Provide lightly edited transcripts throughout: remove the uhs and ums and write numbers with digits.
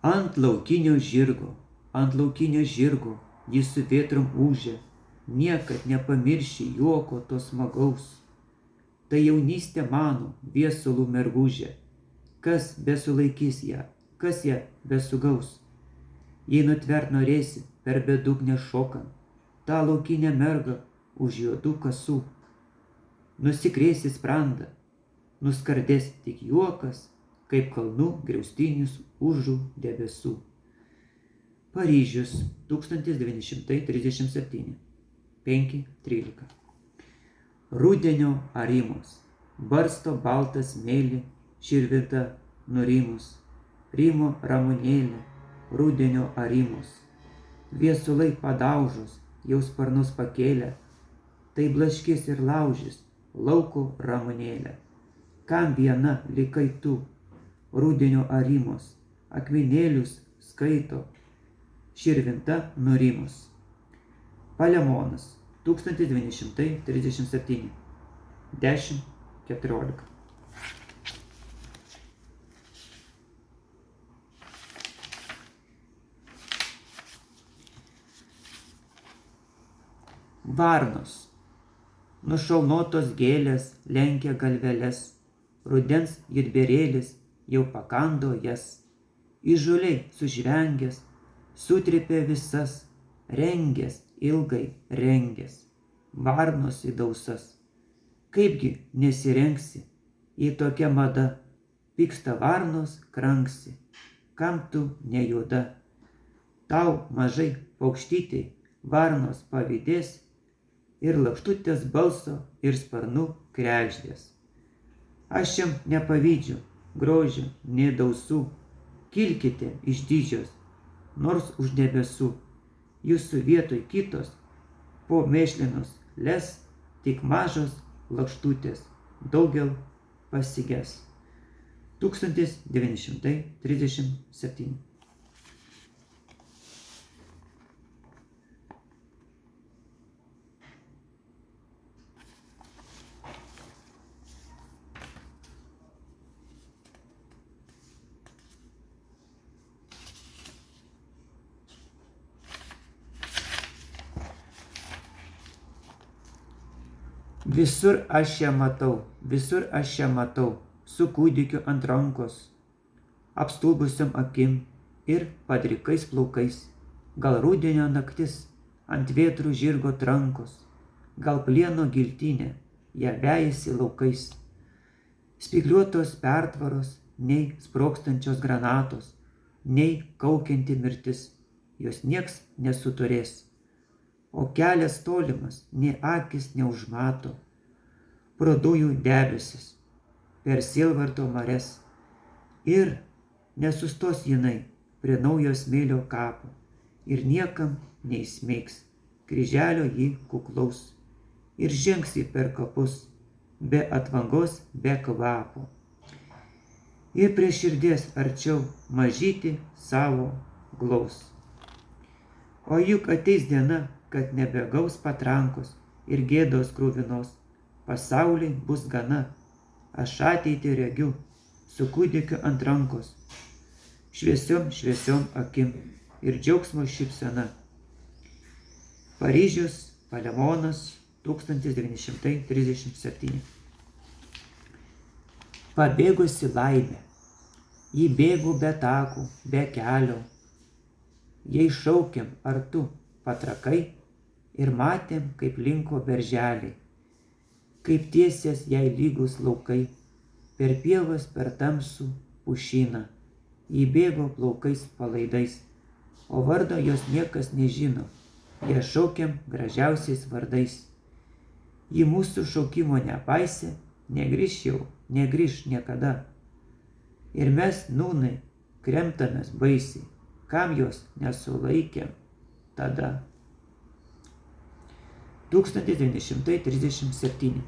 Ant laukinio žirgo jis su vėtrom ūžia, niekad nepamirši juoko to smagaus. Tai jaunystė mano viesulų mergužė, kas besulaikys ją, kas ją besugaus. Jei nutvert norėsi per bedugnę šokant, tą laukinę mergą už juodų kasų. Nusikrėsi sprandą, nuskardės tik juokas, kaip kalnų griaustinius užų debesų. Paryžius 1937, 5:13. Rudenio arimos, barsto baltą smėlį, širvita nurimus, rimo ramunėlė, rudenio arimos. Viesulai padaužos, jau sparnus pakėlę, tai blaškis ir laužys lauko ramunėlę. Kam viena likai tu, rudenio arimos, akmenėlius skaito, širvinta nurimus. Palemonas 1937, 10:14. Varnos. Nušalnotos gėlės lenkia galveles, rudens judberėlis jau pakando jas. Įžuliai sužvengęs, sutrėpė visas, rengės ilgai rengės, varnos į dausas. Kaipgi nesirengsi, jei tokia mada, pyksta varnos kranksi, kam tu nejuoda. Tau mažai paukštytei varnos pavydės ir lakštutės balso ir sparnų kregždės. Aš jam nepavydžiu grožio nė dausų, kilkite išdidžios, nors už debesų. Jūsų vietoj kitos, po mėšlinos les, tik mažos lakštutės, daugel pasiges. 1937. Visur aš ją matau, su kūdikiu ant rankos, apstulbusiam akim ir padrikais plaukais. Gal rudenio naktis ant vėtrų žirgo trankos, gal plieno giltinė ją vejasi laukais. Spygliuotos pertvaros, nei sprogstančios granatos, nei kaukianti mirtis, jos nieks nesuturės. O kelias tolimas, nei akis neužmato, pro dujų debesis, per sielvarto mares. Ir nesustos jinai prie naujo smėlio kapo, ir niekam neįsmeigs kryželio jį kuklaus, ir žengsi per kapus, be atvangos, be kvapo. Ir prie širdies arčiau mažytį savo glaus. O juk ateis diena, kad nebegaus patrankos ir gėdos kruvinos, pasauliai bus gana. Aš ateitį regiu, su kūdikiu ant rankos, šviesiom akim ir džiaugsmo šypsena. Paryžius, Palemonas, 1937. Pabėgusi laimė, jį bėgu be takų, be kelio. Jei šaukiam, ar tu patrakai, ir matėm, kaip linko berželiai, kaip tiesės jai lygus laukai, per pievas, per tamsų pušyną, įbėgo plaukais palaidais, o vardo jos niekas nežino, ją šaukiam gražiausiais vardais. Ji mūsų šaukimo nepaisė, negrįš jau, negrįš niekada. Ir mes nūnai kremtamės baisiai, kam jos nesulaikėm tada. 1937.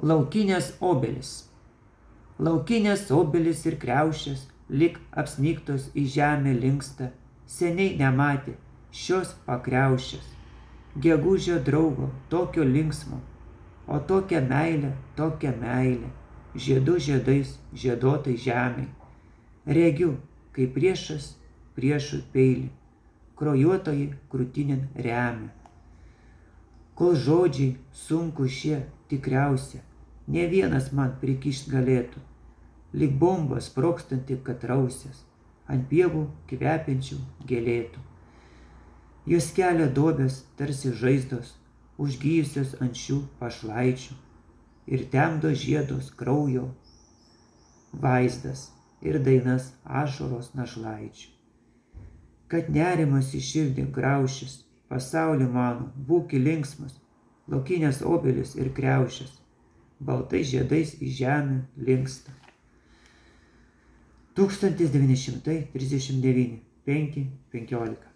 Laukinės obelis. Laukinės obelis ir kriaušės, lyg apsnigtos į žemę linksta, seniai nematė šios pakriaušės. gegužio draugo, tokio linksmo, o tokia meilė, žiedų žiedais, žiedotai žemei. Regiu, kaip priešas priešui peilį, krojuotoji krūtinėn remia. Kol žodžiai sunku šie tikriausia, ne vienas man prikišt galėtų, lyg bomba sprogstanti katrausias, ant pievų kvepiančių gėlėtų. Jos kelia duobes tarsi žaizdos, užgijusios ant šių pašlaičių, ir temdo žiedus kraujo vaizdas ir dainas ašaros našlaičių. Kad nerimas į širdį graušis, pasaulį mano, būki linksmas, laukinės obelis ir kriaušės, baltais žiedais į žemę linksta. 1939, 5:15